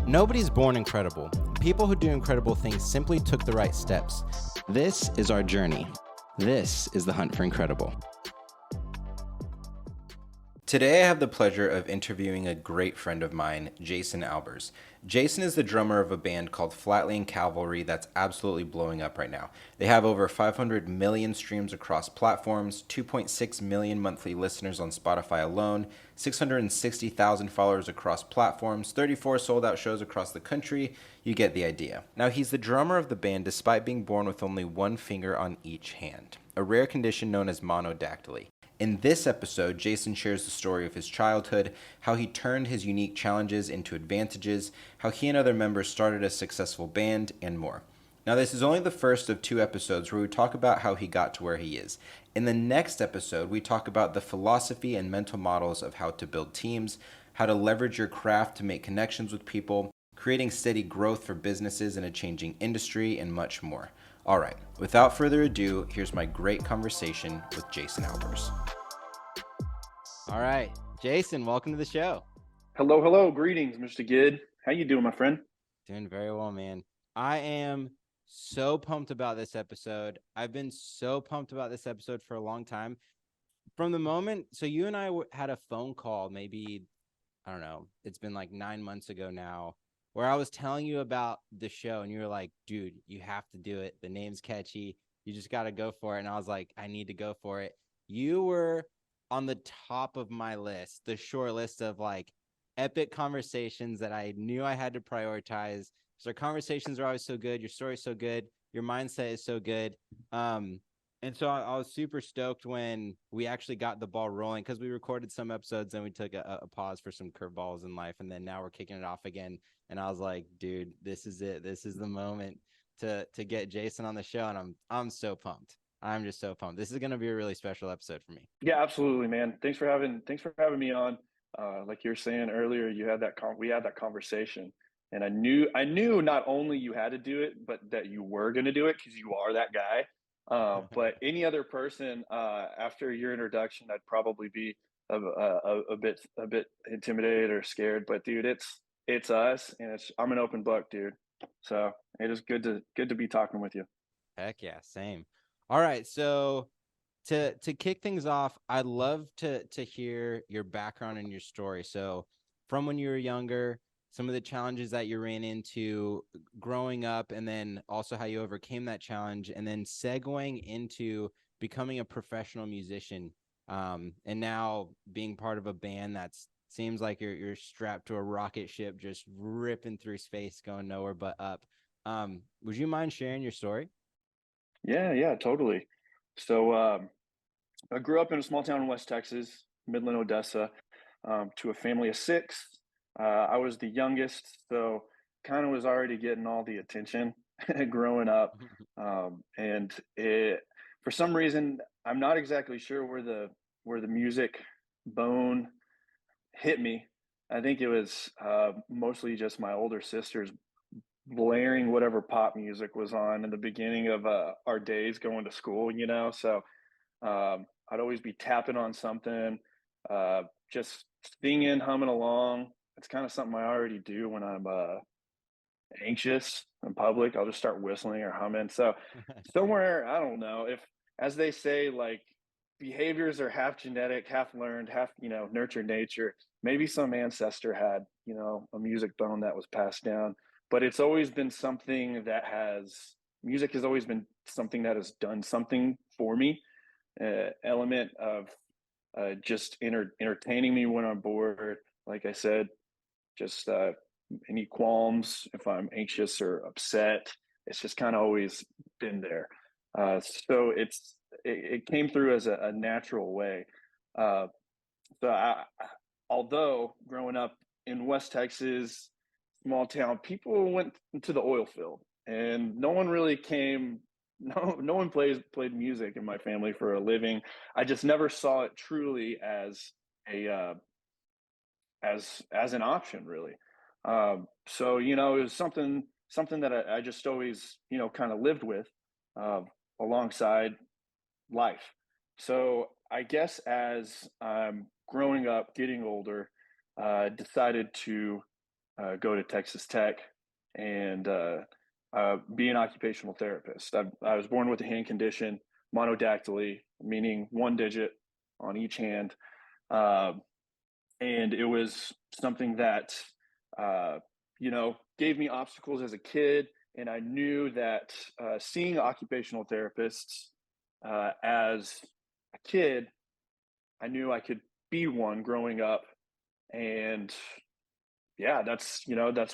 Nobody's born incredible. People who do incredible things simply took the right steps. This is our journey. This is the hunt for incredible. Today I have the pleasure of interviewing a great friend of mine, Jason Albers. Jason is the drummer of a band called Flatland Cavalry that's absolutely blowing up right now. They have over 500 million streams across platforms, 2.6 million monthly listeners on Spotify alone, 660,000 followers across platforms, 34 sold-out shows across the country. You get the idea. Now, he's the drummer of the band despite being born with only one finger on each hand, a rare condition known as monodactyly. In this episode, Jason shares the story of his childhood, how he turned his unique challenges into advantages, how he and other members started a successful band, and more. Now, this is only the first of 2 episodes where we talk about how he got to where he is. In the next episode, we talk about the philosophy and mental models of how to build teams, how to leverage your craft to make connections with people, creating steady growth for businesses in a changing industry, and much more. All right, without further ado, here's my great conversation with Jason Albers. All right, Jason, welcome to the show. Hello. Greetings, Mr. Gid. How you doing, my friend? Doing very well, man. I am so pumped about this episode. I've been so pumped about this episode for a long time. From the moment, so you and I had a phone call maybe, I don't know, it's been like 9 months ago now, where I was telling you about the show and you were like, dude, you have to do it. The name's catchy. You just got to go for it. And I was like, I need to go for it. You were on the top of my list, the short list of like epic conversations that I knew I had to prioritize. So our conversations are always so good. Your story's so good. Your mindset is so good. And so I was super stoked when we actually got the ball rolling because we recorded some episodes and we took a pause for some curveballs in life. And then now we're kicking it off again. And I was like, dude, this is it. This is the moment to get Jason on the show. And I'm so pumped. I'm just so pumped. This is going to be a really special episode for me. Yeah, absolutely, man. Thanks for having me on. Like you were saying earlier, we had that conversation, and I knew not only you had to do it, but that you were going to do it because you are that guy. But any other person after your introduction, I'd probably be a bit intimidated or scared. But dude, it's us, and I'm an open book, dude. So it is good to be talking with you. Heck yeah, same. All right, so to kick things off, I'd love to hear your background and your story. So from when you were younger, some of the challenges that you ran into growing up, and then also how you overcame that challenge, and then segueing into becoming a professional musician, and now being part of a band that's seems like you're strapped to a rocket ship, just ripping through space, going nowhere but up. Would you mind sharing your story? Yeah, totally. So I grew up in a small town in West Texas, Midland, Odessa, to a family of 6. I was the youngest, so kind of was already getting all the attention growing up. And for some reason, I'm not exactly sure where the music bone hit me. I think it was mostly just my older sisters blaring whatever pop music was on in the beginning of our days going to school. So I'd always be tapping on something, just singing, humming along. It's kind of something I already do when I'm anxious in public. I'll just start whistling or humming. So somewhere, I don't know if, as they say, like behaviors are half genetic, half learned, half, nurture nature. Maybe some ancestor had, a music bone that was passed down, but it's always been something music has always been something that has done something for me, element of just entertaining me when I'm bored. Like I said, just any qualms if I'm anxious or upset. It's just kind of always been there. So it came through as a natural way. Uh, although growing up in West Texas, small town, people went into the oil field, and no one really came. No one played music in my family for a living. I just never saw it truly as a as an option, really. So it was something that I just always kind of lived with uh, alongside life. So I guess as I'm growing up, getting older, decided to go to Texas Tech and be an occupational therapist. I was born with a hand condition, monodactyly, meaning one digit on each hand. Uh, and it was something that, gave me obstacles as a kid. And I knew that seeing occupational therapists as a kid, I knew I could be one growing up. And yeah, that's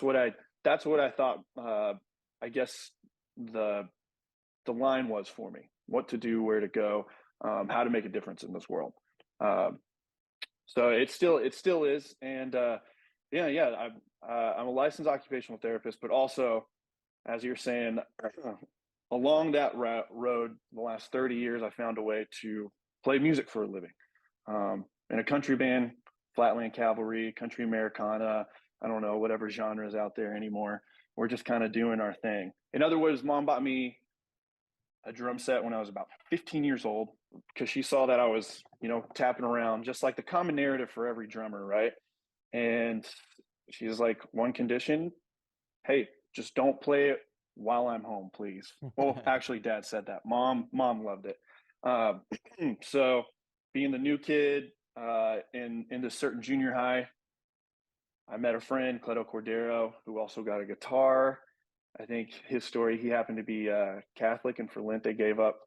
what I thought. I guess the the line was for me: what to do, where to go, how to make a difference in this world. Um, so it still is, and yeah. I'm a licensed occupational therapist, but also, as you're saying, along that road, the last 30 years, I found a way to play music for a living. In a country band, Flatland Cavalry, country Americana, I don't know, whatever genre is out there anymore. We're just kind of doing our thing. In other words, mom bought me a drum set when I was about 15 years old because she saw that I was, tapping around, just like the common narrative for every drummer, right? And she was like, one condition, hey, just don't play it while I'm home, please. Well, actually, dad said that. Mom loved it. Um, so being the new kid in this certain junior high, I met a friend, Cleto Cordero, who also got a guitar. I think his story, he happened to be Catholic, and for Lent, they gave up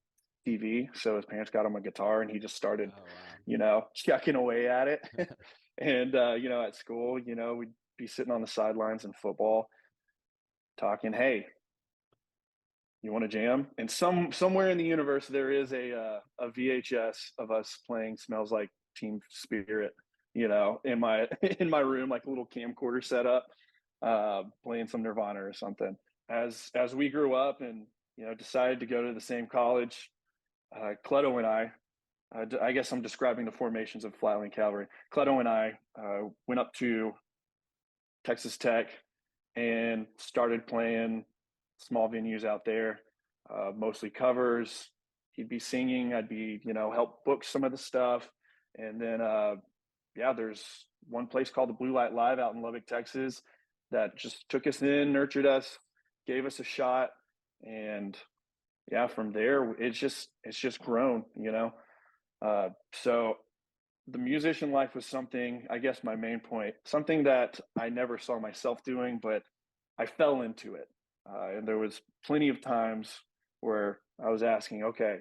TV. So his parents got him a guitar, and he just started, Oh wow. chucking away at it. And, at school, we'd be sitting on the sidelines in football talking, hey, you want to jam? And somewhere in the universe, there is a VHS of us playing Smells Like Teen Spirit, in my in my room, like a little camcorder setup, playing some Nirvana or something. As we grew up and decided to go to the same college, Cleto and I guess I'm describing the formations of Flatland Cavalry. Cleto and I went up to Texas Tech and started playing small venues out there, mostly covers. He'd be singing, I'd be, help book some of the stuff. And then, yeah, there's one place called the Blue Light Live out in Lubbock, Texas, that just took us in, nurtured us, gave us a shot. And yeah, from there, it's just grown, So the musician life was something, I guess my main point, something that I never saw myself doing, but I fell into it. And there was plenty of times where I was asking, okay,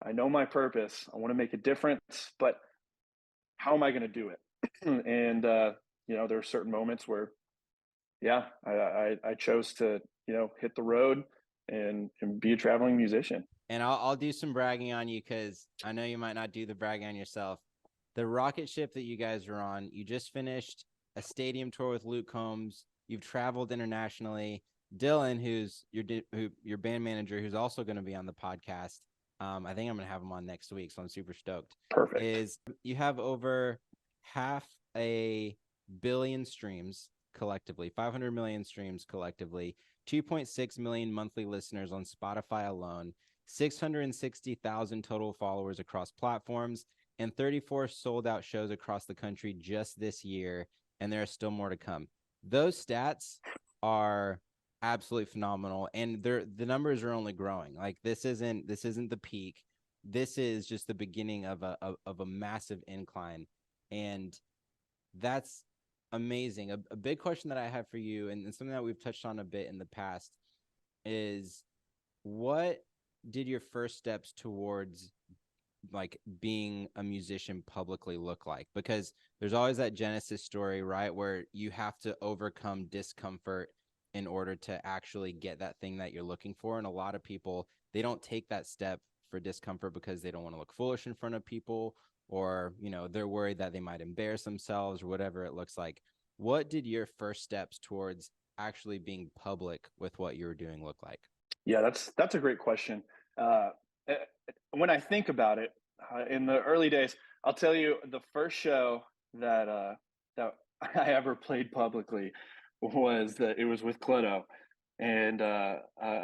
I know my purpose. I want to make a difference, but how am I going to do it? And, there are certain moments where, yeah, I chose to, hit the road and be a traveling musician. And I'll do some bragging on you because I know you might not do the bragging on yourself. The rocket ship that you guys are on, you just finished a stadium tour with Luke Combs. You've traveled internationally. Dylan, who's your band manager, who's also going to be on the podcast. I think I'm going to have him on next week, so I'm super stoked. Perfect. Is you have over 500 million streams collectively, 500 million streams collectively, 2.6 million monthly listeners on Spotify alone, 660,000 total followers across platforms, and 34 sold out shows across the country just this year. And there are still more to come. Those stats are absolutely phenomenal. And the numbers are only growing. Like this isn't the peak. This is just the beginning of a massive incline. And that's amazing. A big question that I have for you, and something that we've touched on a bit in the past, is what did your first steps towards like being a musician publicly look like? Because there's always that Genesis story, right, where you have to overcome discomfort in order to actually get that thing that you're looking for. And a lot of people, they don't take that step for discomfort because they don't want to look foolish in front of people, or they're worried that they might embarrass themselves or whatever it looks like. What did your first steps towards actually being public with what you were doing look like? Yeah, that's a great question. Uh, eh, when I think about it, in the early days, I'll tell you the first show that I ever played publicly it was with Cleto and a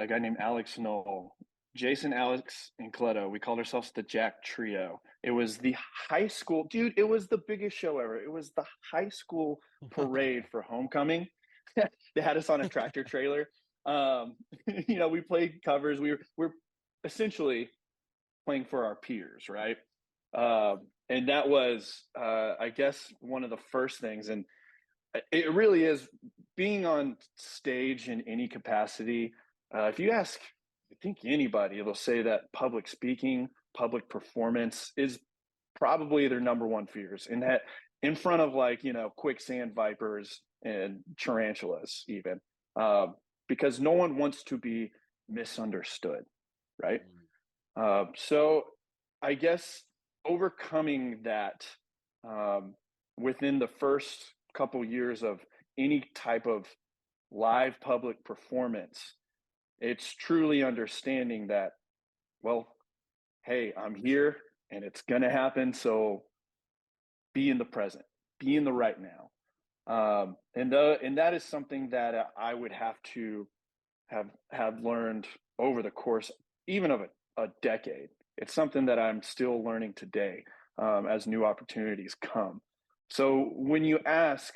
guy named Alex Knoll, Jason, Alex, and Cleto. We called ourselves the Jack Trio. It was the high school, dude. It was the biggest show ever. It was the high school parade for homecoming, they had us on a tractor trailer. We played covers. We're essentially playing for our peers, right? And that was, I guess, one of the first things. And it really is being on stage in any capacity. If you ask, I think anybody, they'll say that public speaking, public performance is probably their number one fears. And that in front of quicksand vipers and tarantulas, even, because no one wants to be misunderstood, right? So I guess overcoming that within the first couple years of any type of live public performance, it's truly understanding that, well, hey, I'm here and it's going to happen. So be in the present, be in the right now. And that is something that I would have to have learned over the course, even of a decade. It's something that I'm still learning today as new opportunities come. So when you ask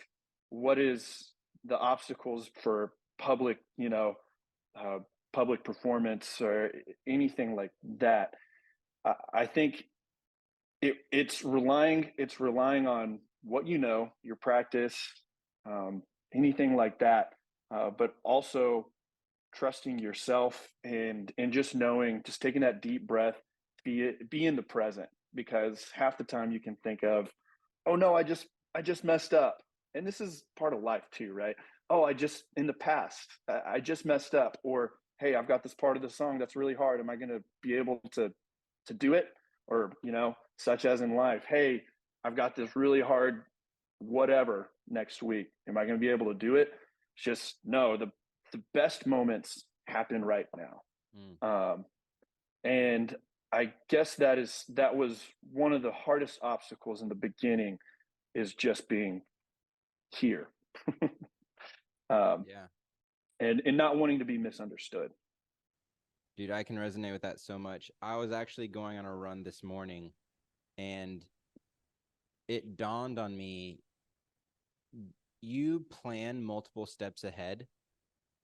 what is the obstacles for public performance or anything like that, I think it's relying on what your practice, anything like that, but also trusting yourself and just knowing, just taking that deep breath, be in the present, because half the time you can think of, oh no, I just messed up, and this is part of life too, right? Oh, in the past, I just messed up, or hey, I've got this part of the song that's really hard. Am I going to be able to do it? Or such as in life, hey, I've got this really hard whatever next week. Am I going to be able to do it? Just no, the best moments happen right now. And I guess that was one of the hardest obstacles in the beginning, is just being here. Yeah. And not wanting to be misunderstood. Dude, I can resonate with that so much. I was actually going on a run this morning, and it dawned on me, you plan multiple steps ahead,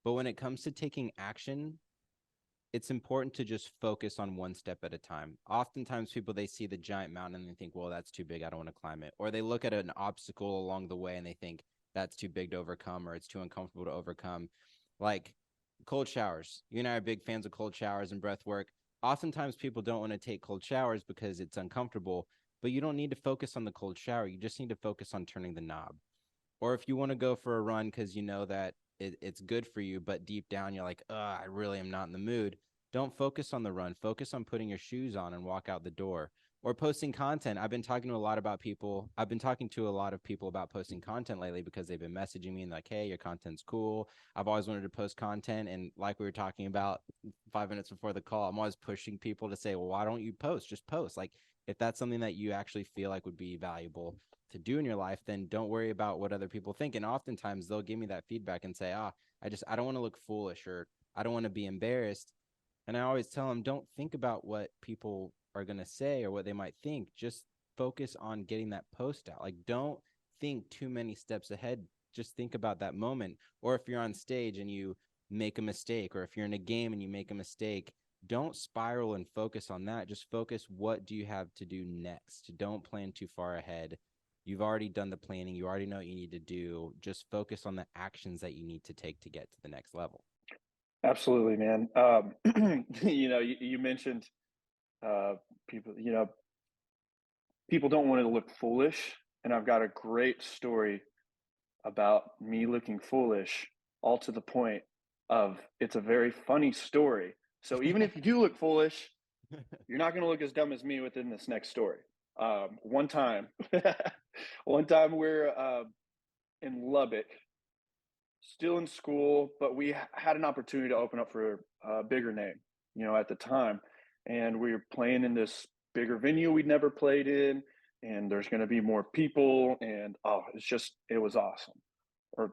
but when it comes to taking action, it's important to just focus on one step at a time. Oftentimes people, they see the giant mountain and they think, well, that's too big, I don't want to climb it. Or they look at an obstacle along the way and they think that's too big to overcome, or it's too uncomfortable to overcome. Like cold showers. You and I are big fans of cold showers and breath work. Oftentimes people don't want to take cold showers because it's uncomfortable, but you don't need to focus on the cold shower. You just need to focus on turning the knob. Or if you want to go for a run because you know that it's good for you, but deep down you're like, I really am not in the mood. Don't focus on the run. Focus on putting your shoes on and walk out the door. Or posting content. I've been talking to a lot of people about posting content lately, because they've been messaging me and like, hey, your content's cool. I've always wanted to post content. And like we were talking about 5 minutes before the call, I'm always pushing people to say, well, why don't you post? Just post. Like, if that's something that you actually feel like would be valuable to do in your life, then don't worry about what other people think. And oftentimes they'll give me that feedback and say, I don't want to look foolish, or I don't want to be embarrassed. And I always tell them, don't think about what people are going to say or what they might think. Just focus on getting that post out. Like, don't think too many steps ahead. Just think about that moment. Or if you're on stage and you make a mistake, or if you're in a game and you make a mistake, don't spiral and focus on that. Just focus, what do you have to do next? Don't plan too far ahead. You've already done the planning. You already know what you need to do. Just focus on the actions that you need to take to get to the next level. Absolutely, man. You mentioned people, people don't want to look foolish. And I've got a great story about me looking foolish, all to the point of, it's a very funny story. So even if you do look foolish, you're not going to look as dumb as me within this next story. One time, we're in Lubbock, still in school, but we had an opportunity to open up for a bigger name, at the time. And we were playing in this bigger venue we'd never played in, and there's going to be more people. And it was awesome. Or,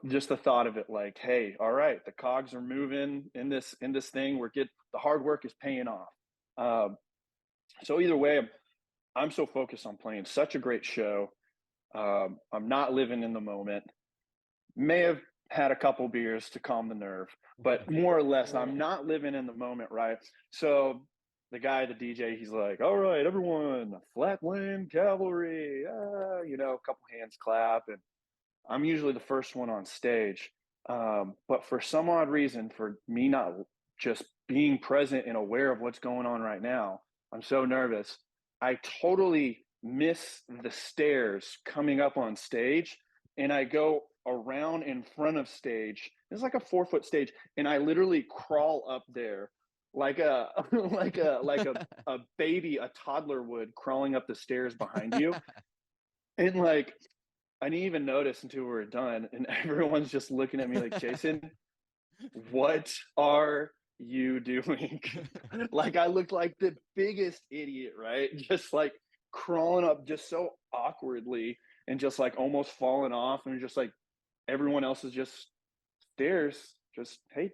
just the thought of it, like, hey, all right, the cogs are moving in this thing. The hard work is paying off. So either way, I'm so focused on playing such a great show. I'm not living in the moment. May have had a couple beers to calm the nerve, but more or less, I'm not living in the moment, right? So the guy, the DJ, he's like, "All right, everyone, Flatland Cavalry," a couple hands clap, and I'm usually the first one on stage. But for some odd reason, for me not just being present and aware of what's going on right now, I'm so nervous. I totally miss the stairs coming up on stage, and I go around in front of stage. It's like a 4 foot stage, and I literally crawl up there like a like a baby, a toddler would crawling up the stairs behind you. And like I didn't even notice until we were done, and everyone's just looking at me like, "Jason, what are you doing?" Like I looked like the biggest idiot, right? Just like crawling up just so awkwardly and just like almost falling off, and just like everyone else is just stares, just hey,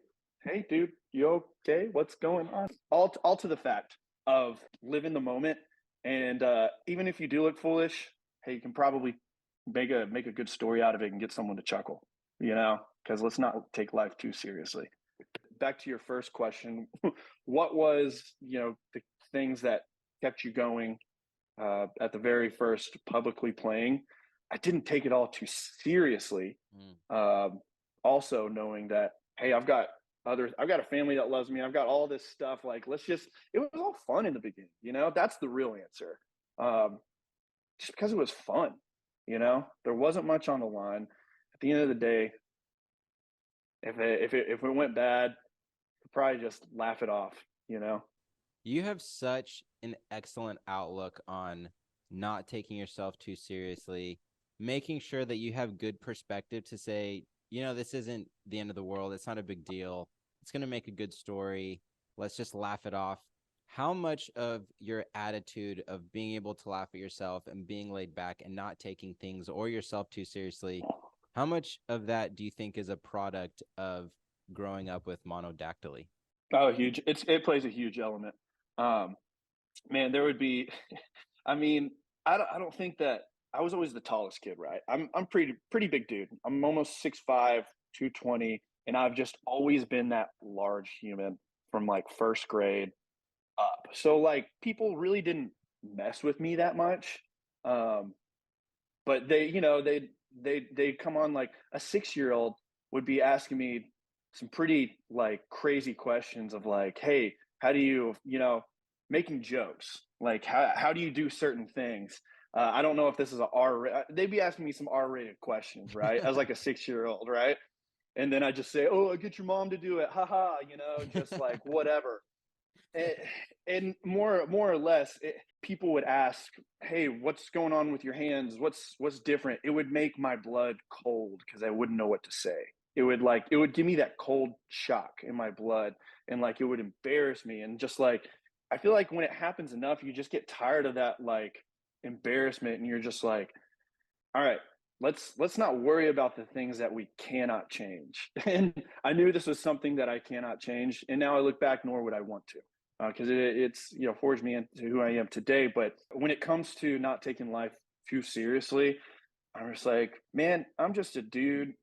dude, you okay? What's going on? All to the fact of live in the moment, and even if you do look foolish, hey, you can probably make a good story out of it and get someone to chuckle, because let's not take life too seriously. Back to your first question, what was the things that kept you going at the very first publicly playing? I didn't take it all too seriously. Also knowing that, hey, I've got a family that loves me. I've got all this stuff. Like, it was all fun in the beginning. That's the real answer. Just because it was fun. There wasn't much on the line. At the end of the day, if it went bad, I'd probably just laugh it off. You have such an excellent outlook on not taking yourself too seriously, making sure that you have good perspective to say, this isn't the end of the world. It's not a big deal. It's going to make a good story. Let's just laugh it off. How much of your attitude of being able to laugh at yourself and being laid back and not taking things or yourself too seriously, how much of that do you think is a product of growing up with monodactyly? Oh, huge! It plays a huge element. Um, Man, there would be. I mean, I don't think that I was always the tallest kid, right? I'm pretty big dude. I'm almost 6'5", 220, and I've just always been that large human from like first grade up. So like people really didn't mess with me that much. Um, but they'd come on, like a 6-year old would be asking me some pretty like crazy questions of like, hey, how do making jokes like how do you do certain things. I don't know if this is a they'd be asking me some R-rated questions, right, as like a 6-year old, right? And then I just say, oh, I get your mom to do it, haha, just like whatever. And, and more or less, people would ask, "Hey, what's going on with your hands? What's different?" It would make my blood cold because I wouldn't know what to say. It would give me that cold shock in my blood, and like it would embarrass me. And just like I feel like when it happens enough, you just get tired of that like embarrassment, and you're just like, "All right, let's not worry about the things that we cannot change." And I knew this was something that I cannot change, and now I look back, nor would I want to, because it's forged me into who I am today. But when it comes to not taking life too seriously, I'm just like, man, I'm just a dude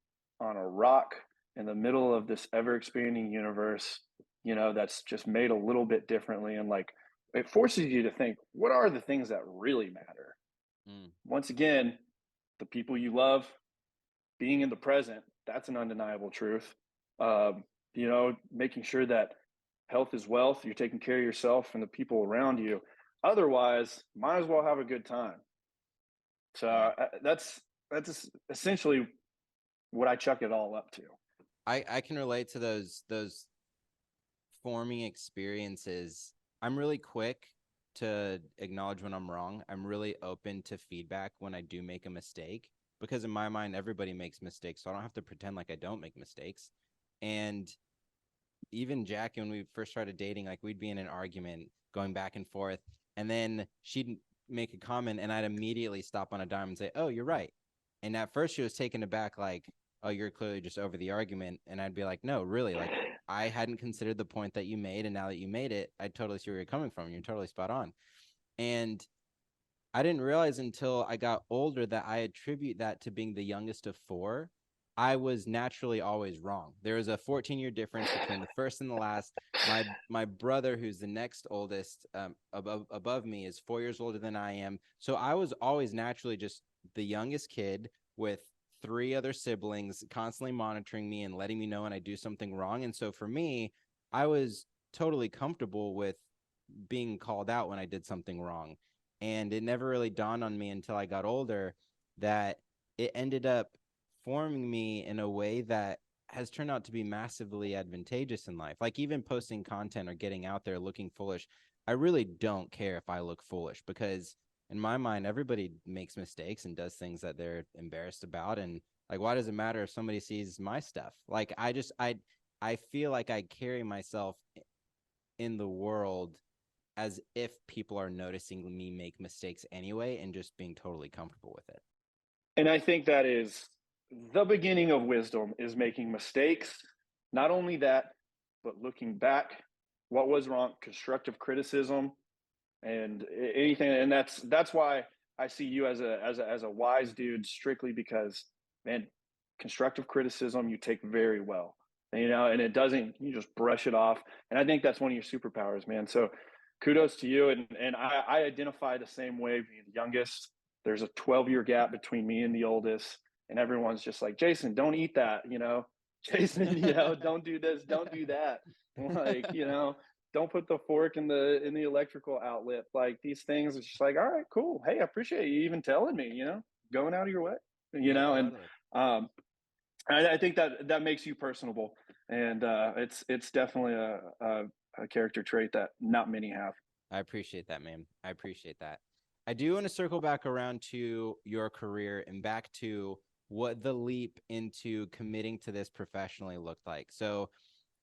on a rock in the middle of this ever expanding universe, that's just made a little bit differently, and like it forces you to think, what are the things that really matter? Mm. Once again, the people you love, being in the present, that's an undeniable truth. Making sure that health is wealth, you're taking care of yourself and the people around you. Otherwise, might as well have a good time. So Yeah. that's essentially what I chuck it all up to. I can relate to those forming experiences. I'm really quick to acknowledge when I'm wrong. I'm really open to feedback when I do make a mistake, because in my mind everybody makes mistakes, so I don't have to pretend like I don't make mistakes. And even Jackie, when we first started dating, like we'd be in an argument going back and forth, and then she'd make a comment and I'd immediately stop on a dime and say, "Oh, you're right." And at first she was taken aback, like, "Oh, you're clearly just over the argument." And I'd be like, "No, really, like I hadn't considered the point that you made, and now that you made it, I totally see where you're coming from. You're totally spot on." And I didn't realize until I got older that I attribute that to being the youngest of four. I was naturally always wrong. There was a 14-year difference between the first and the last. My brother, who's the next oldest, above me, is 4 years older than I am. So I was always naturally just the youngest kid with three other siblings constantly monitoring me and letting me know when I do something wrong. And so for me, I was totally comfortable with being called out when I did something wrong. And it never really dawned on me until I got older that it ended up forming me in a way that has turned out to be massively advantageous in life. Like even posting content or getting out there looking foolish, I really don't care if I look foolish because in my mind, everybody makes mistakes and does things that they're embarrassed about. And like, why does it matter if somebody sees my stuff? Like, I feel like I carry myself in the world as if people are noticing me make mistakes anyway and just being totally comfortable with it. And I think that is the beginning of wisdom is making mistakes. Not only that, but looking back, what was wrong, constructive criticism, and anything. And that's why I see you as a wise dude, strictly because, man, constructive criticism you take very well, and it doesn't, you just brush it off. And I think that's one of your superpowers, man. So kudos to you. And I identify the same way, being the youngest. There's a 12-year gap between me and the oldest, and everyone's just like, Jason, don't eat that, Jason, don't do this, don't do that. Like, don't put the fork in the electrical outlet. Like these things, it's just like, all right, cool. Hey, I appreciate you even telling me, going out of your way, Yeah, and totally. um, I think that makes you personable, and it's definitely a character trait that not many have. I appreciate that, man. I appreciate that. I do want to circle back around to your career and back to what the leap into committing to this professionally looked like. So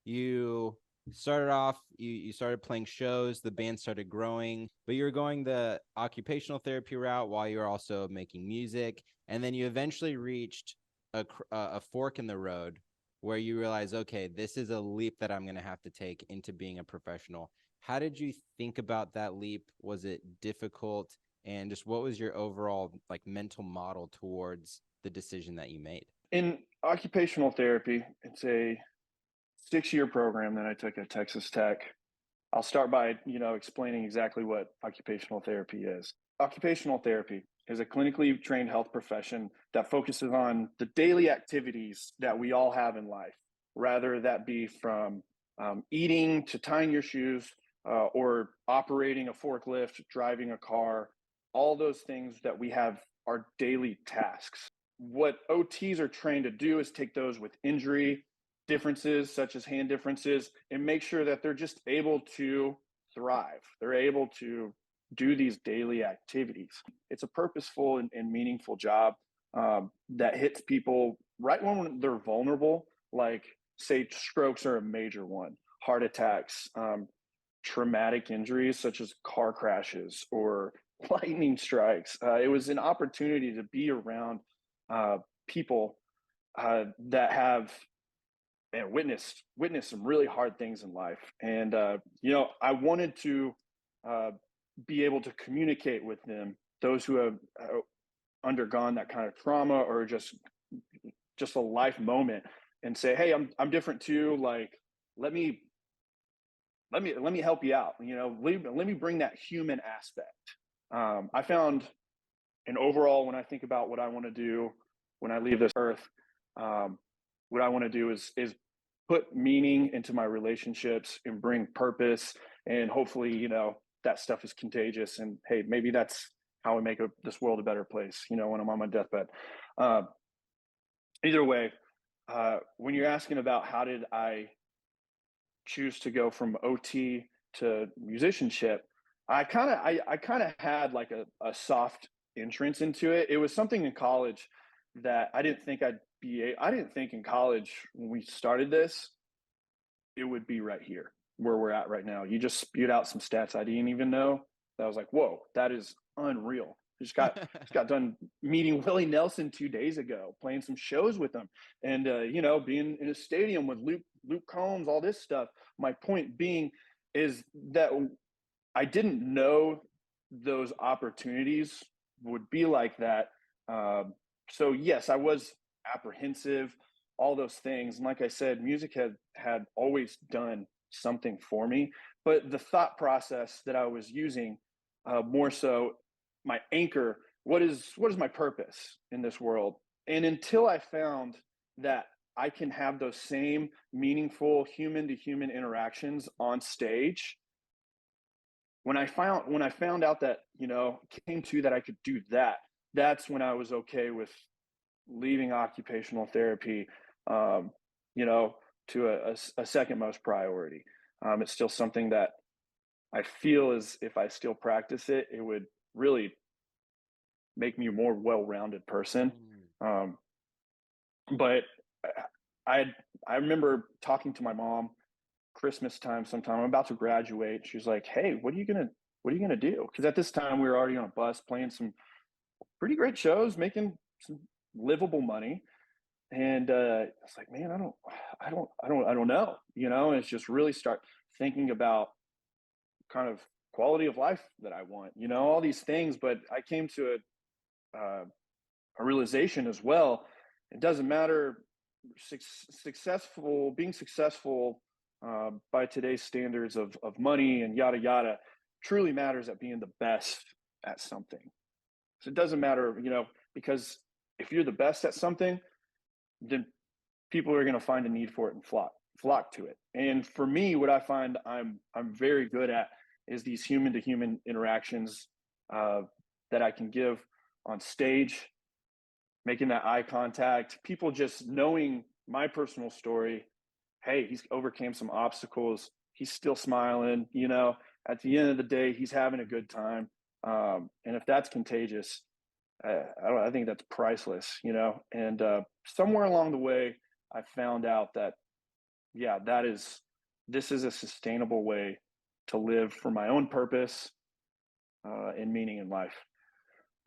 you started off, you started playing shows, the band started growing, but you were going the occupational therapy route while you were also making music. And then you eventually reached a fork in the road where you realize, okay, this is a leap that I'm going to have to take into being a professional. How did you think about that leap? Was it difficult? And just what was your overall like mental model towards the decision that you made? In occupational therapy, it's a 6-year program that I took at Texas Tech. I'll start by, explaining exactly what occupational therapy is. Occupational therapy is a clinically trained health profession that focuses on the daily activities that we all have in life, rather that be from eating to tying your shoes, or operating a forklift, driving a car, all those things that we have are daily tasks. What OTs are trained to do is take those with injury, differences such as hand differences, and make sure that they're just able to thrive. They're able to do these daily activities. It's a purposeful and meaningful job, that hits people right when they're vulnerable, like, say, strokes are a major one, heart attacks, traumatic injuries such as car crashes or lightning strikes. It was an opportunity to be around people that have and witnessed some really hard things in life. And I wanted to uh, be able to communicate with them, those who have undergone that kind of trauma or just a life moment, and say, hey, I'm different too. Like, let me let me help you out. Let me bring that human aspect. I found, and overall, when I think about what I want to do when I leave this earth, um, what I want to do is put meaning into my relationships and bring purpose. And hopefully, that stuff is contagious. And hey, maybe that's how we make this world a better place. When I'm on my deathbed. Uh, Either way, when you're asking about how did I choose to go from OT to musicianship, I kind of had like a soft entrance into it. It was something in college that I didn't think in college when we started this it would be right here where we're at right now. You just spewed out some stats I didn't even know. That I was like, whoa, that is unreal. Just got done meeting Willie Nelson 2 days ago, playing some shows with him, and being in a stadium with Luke Combs, all this stuff. My point being is that I didn't know those opportunities would be like that. So yes, I was apprehensive, all those things. And like I said, music had always done something for me, but the thought process that I was using, more so my anchor, what is my purpose in this world? And until I found that I can have those same meaningful human to human interactions on stage, when I found out that, came to that I could do that, that's when I was okay with leaving occupational therapy, um, you know, to a second most priority. It's still something that I feel is, if I still practice it, it would really make me a more well-rounded person. Mm. Um, but I I remember talking to my mom Christmas time sometime. I'm about to graduate. She was like, "Hey, what are you gonna do?" Because at this time we were already on a bus playing some pretty great shows, making some livable money. And I was like, "Man, I don't know." And it's just really start thinking about kind of quality of life that I want. All these things. But I came to a realization as well. It doesn't matter being successful by today's standards of money and yada yada. Truly matters at being the best at something. So it doesn't matter, because if you're the best at something, then people are going to find a need for it and flock to it. And for me, what I find I'm very good at is these human to human interactions, uh, that I can give on stage, making that eye contact, people just knowing my personal story. Hey, he's overcame some obstacles. He's still smiling. At the end of the day, he's having a good time. And if that's contagious, I think that's priceless. And somewhere along the way, I found out that, yeah, this is a sustainable way to live for my own purpose and meaning in life.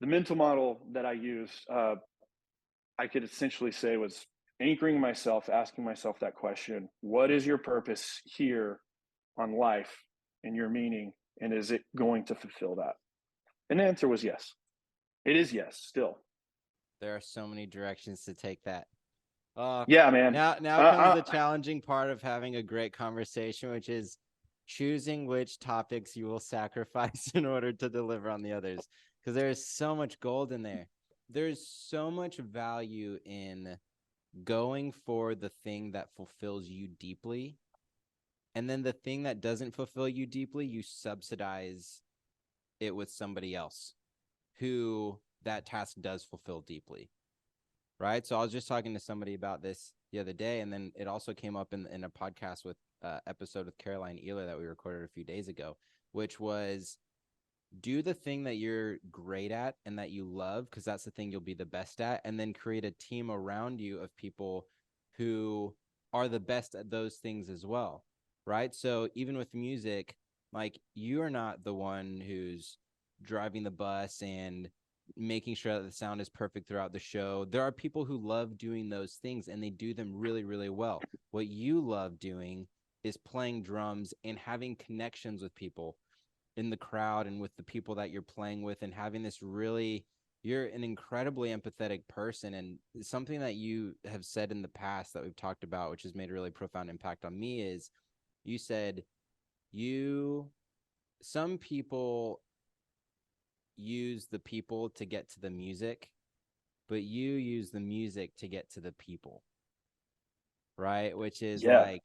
The mental model that I used, I could essentially say, was anchoring myself, asking myself that question: what is your purpose here on life and your meaning? And is it going to fulfill that? And the answer was yes. It is yes, still. There are so many directions to take that. Uh, Yeah, man. now comes the challenging part of having a great conversation, which is choosing which topics you will sacrifice in order to deliver on the others. Because there is so much gold in there. There's so much value in going for the thing that fulfills you deeply. And then the thing that doesn't fulfill you deeply, you subsidize it with somebody else who that task does fulfill deeply. Right. So I was just talking to somebody about this the other day, and then it also came up in a podcast with episode with Caroline Ealer that we recorded a few days ago, which was do the thing that you're great at and that you love, because that's the thing you'll be the best at, and then create a team around you of people who are the best at those things as well. Right. So even with music, like, you are not the one who's driving the bus and making sure that the sound is perfect throughout the show. There are people who love doing those things and they do them really, really well. What you love doing is playing drums and having connections with people in the crowd and with the people that you're playing with, and having this really, you're an incredibly empathetic person. And something that you have said in the past that we've talked about, which has made a really profound impact on me, is you said some people use the people to get to the music, but you use the music to get to the people, right? Which is Yeah,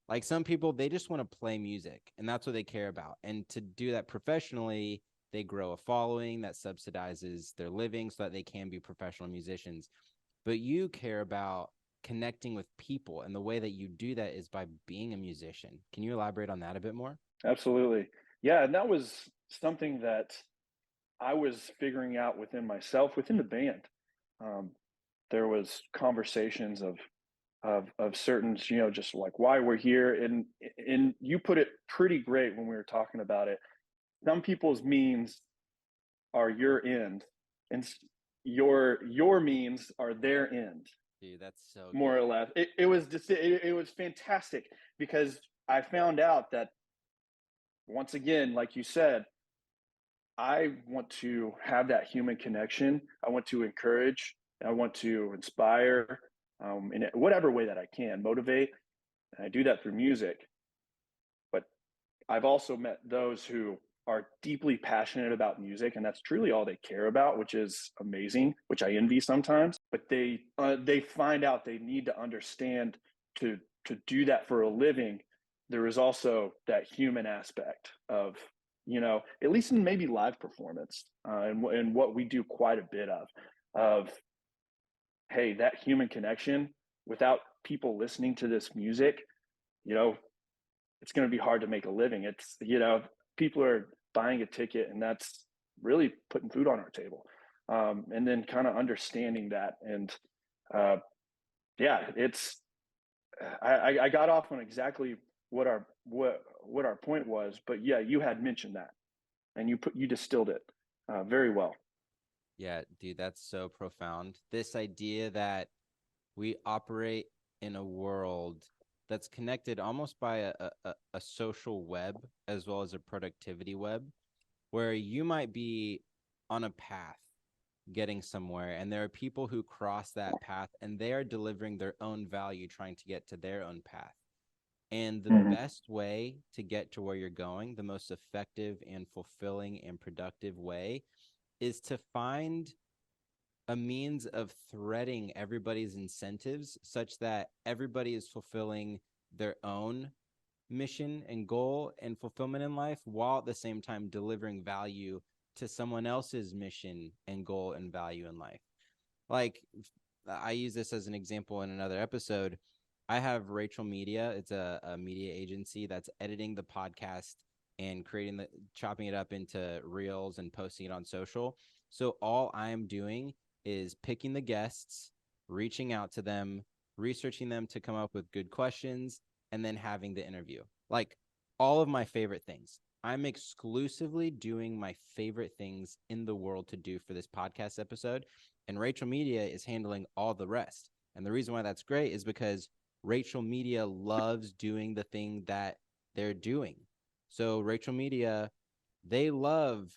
like some people, they just want to play music and that's what they care about. And to do that professionally, they grow a following that subsidizes their living so that they can be professional musicians. But you care about connecting with people, and the way that you do that is by being a musician. Can you elaborate on that a bit more? absolutely. Yeah, and that was something that I was figuring out within myself, within the band. Um, there was conversations of certain, just like why we're here, and you put it pretty great when we were talking about it. Some people's means are your end, and your means are their end, Dude, that's so more or good. less. It was fantastic, because I found out that, once again, like you said, I want to have that human connection. I want to encourage. I want to inspire. in whatever way that I can motivate. And I do that through music. But I've also met those who are deeply passionate about music, and that's truly all they care about, which is amazing, which I envy sometimes. But they find out they need to understand to do that for a living. There is also that human aspect of, at least in maybe live performance, and what we do quite a bit of, hey, that human connection. Without people listening to this music, you know, it's going to be hard to make a living. It's, people are buying a ticket, and that's really putting food on our table. And then kind of understanding that. And yeah, I got off on exactly what our point was, but yeah, you had mentioned that, and you distilled it very well. Yeah, dude, that's so profound. This idea that we operate in a world that's connected almost by a social web as well as a productivity web, where you might be on a path getting somewhere, and there are people who cross that path and they are delivering their own value trying to get to their own path. And the Mhm. best way to get to where you're going, the most effective and fulfilling and productive way, is to find a means of threading everybody's incentives such that everybody is fulfilling their own mission and goal and fulfillment in life, while at the same time delivering value to someone else's mission and goal and value in life. Like, I use this as an example in another episode. I have Rachel Media. It's a media agency that's editing the podcast and chopping it up into reels and posting it on social. So all I am doing is picking the guests, reaching out to them, researching them to come up with good questions, and then having the interview. Like, all of my favorite things. I'm exclusively doing my favorite things in the world to do for this podcast episode. And Rachel Media is handling all the rest. And the reason why that's great is because Rachel Media loves doing the thing that they're doing. So Rachel Media, they love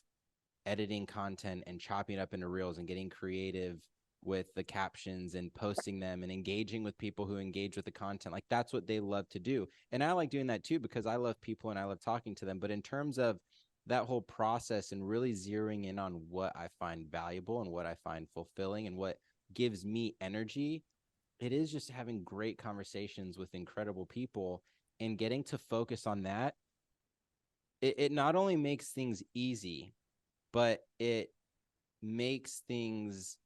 editing content and chopping it up into reels and getting creative with the captions and posting them and engaging with people who engage with the content. Like, that's what they love to do. And I like doing that too, because I love people and I love talking to them. But in terms of that whole process and really zeroing in on what I find valuable and what I find fulfilling and what gives me energy, it is just having great conversations with incredible people and getting to focus on that. It not only makes things easy, but it makes things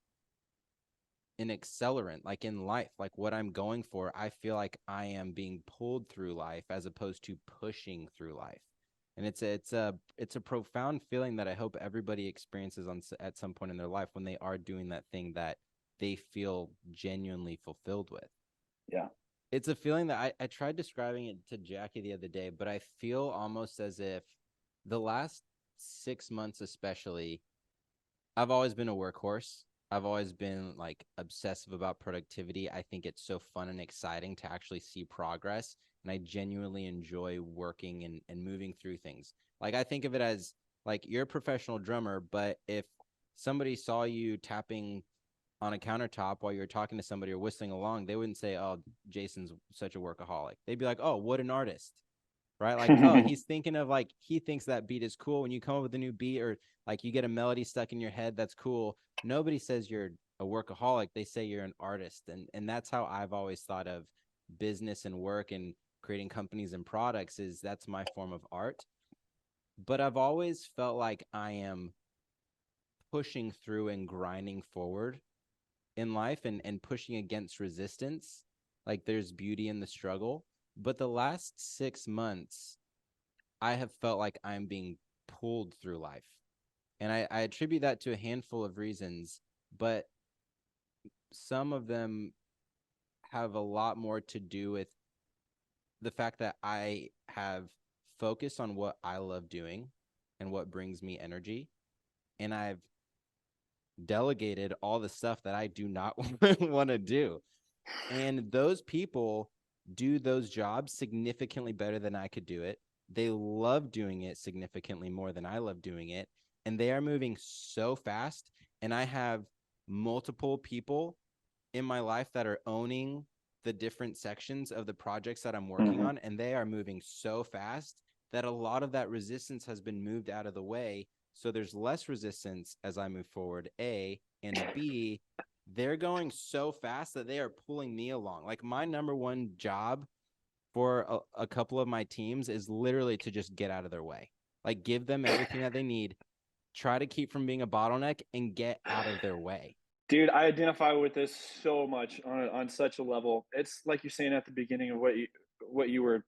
an accelerant. Like in life, like what I'm going for, I feel like I am being pulled through life as opposed to pushing through life. And it's a profound feeling that I hope everybody experiences at some point in their life when they are doing that thing that they feel genuinely fulfilled with. Yeah. It's a feeling that I tried describing it to Jackie the other day, but I feel almost as if the last 6 months especially, I've always been a workhorse. I've always been like obsessive about productivity. I think it's so fun and exciting to actually see progress. And I genuinely enjoy working and moving through things. Like, I think of it as like you're a professional drummer, but if somebody saw you tapping on a countertop while you're talking to somebody or whistling along, they wouldn't say, "Oh, Jason's such a workaholic." They'd be like, "Oh, what an artist." Right? Like, oh, he's thinking of, like, he thinks that beat is cool. When you come up with a new beat or like you get a melody stuck in your head, that's cool. Nobody says you're a workaholic. They say you're an artist. And that's how I've always thought of business and work and creating companies and products, is that's my form of art. But I've always felt like I am pushing through and grinding forward in life and pushing against resistance. Like, there's beauty in the struggle. But the last 6 months, I have felt like I'm being pulled through life. And I attribute that to a handful of reasons, but some of them have a lot more to do with the fact that I have focused on what I love doing and what brings me energy. And I've delegated all the stuff that I do not want to do. And those people do those jobs significantly better than I could do it. They love doing it significantly more than I love doing it. And they are moving so fast. And I have multiple people in my life that are owning the different sections of the projects that I'm working on, and they are moving so fast that a lot of that resistance has been moved out of the way. So there's less resistance as I move forward, A, and B, they're going so fast that they are pulling me along. Like my number one job for a couple of my teams is literally to just get out of their way. Like give them everything that they need, try to keep from being a bottleneck, and get out of their way. Dude, I identify with this so much on such a level. It's like you're saying at the beginning of what you were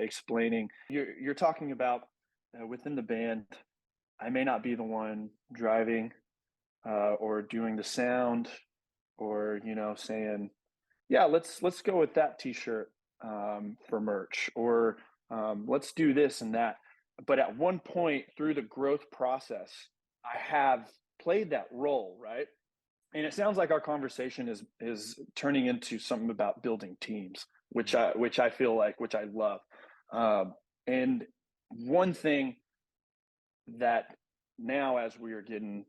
explaining. You're talking about within the band. I may not be the one driving or doing the sound, or saying, yeah, let's go with that T-shirt for merch, or let's do this and that. But at one point through the growth process, I have played that role, right? And it sounds like our conversation is turning into something about building teams, which I feel like, which I love. And one thing that now, as we are getting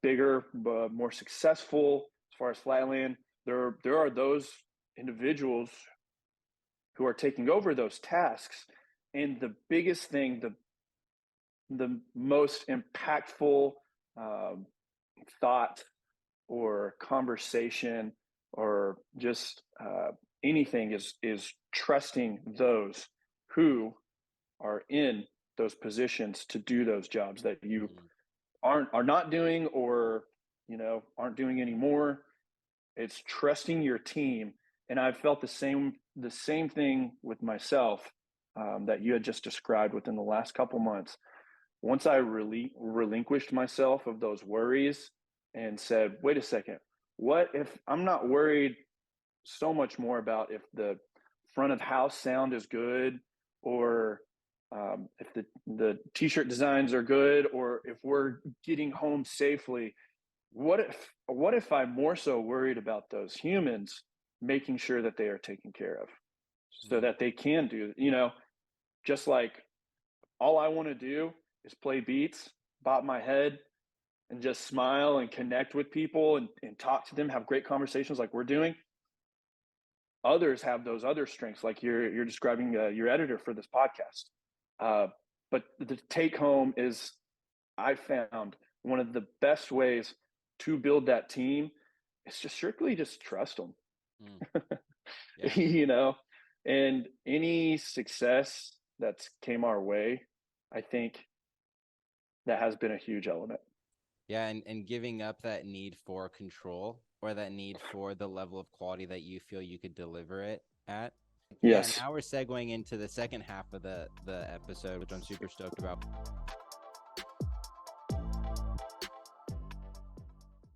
bigger, more successful as far as Flatland, there are those individuals who are taking over those tasks. And the biggest thing, the most impactful thought or conversation or just anything is trusting those who are in those positions to do those jobs that you are not doing, or aren't doing anymore. It's trusting your team. And I've felt the same thing with myself that you had just described within the last couple months. Once I really relinquished myself of those worries and said, wait a second, what if I'm not worried so much more about if the front of house sound is good, or if the T-shirt designs are good, or if we're getting home safely. What if I'm more so worried about those humans, making sure that they are taken care of, so that they can do, just like all I want to do is play beats, bob my head, and just smile and connect with people and talk to them, have great conversations like we're doing. Others have those other strengths, like you're describing your editor for this podcast. But the take home is, I found one of the best ways to build that team is just strictly just trust them. Yeah. And any success that's came our way, I think that has been a huge element. Yeah, and giving up that need for control, or that need for the level of quality that you feel you could deliver it at. Yes. Yeah, now we're segueing into the second half of the episode, which I'm super stoked about.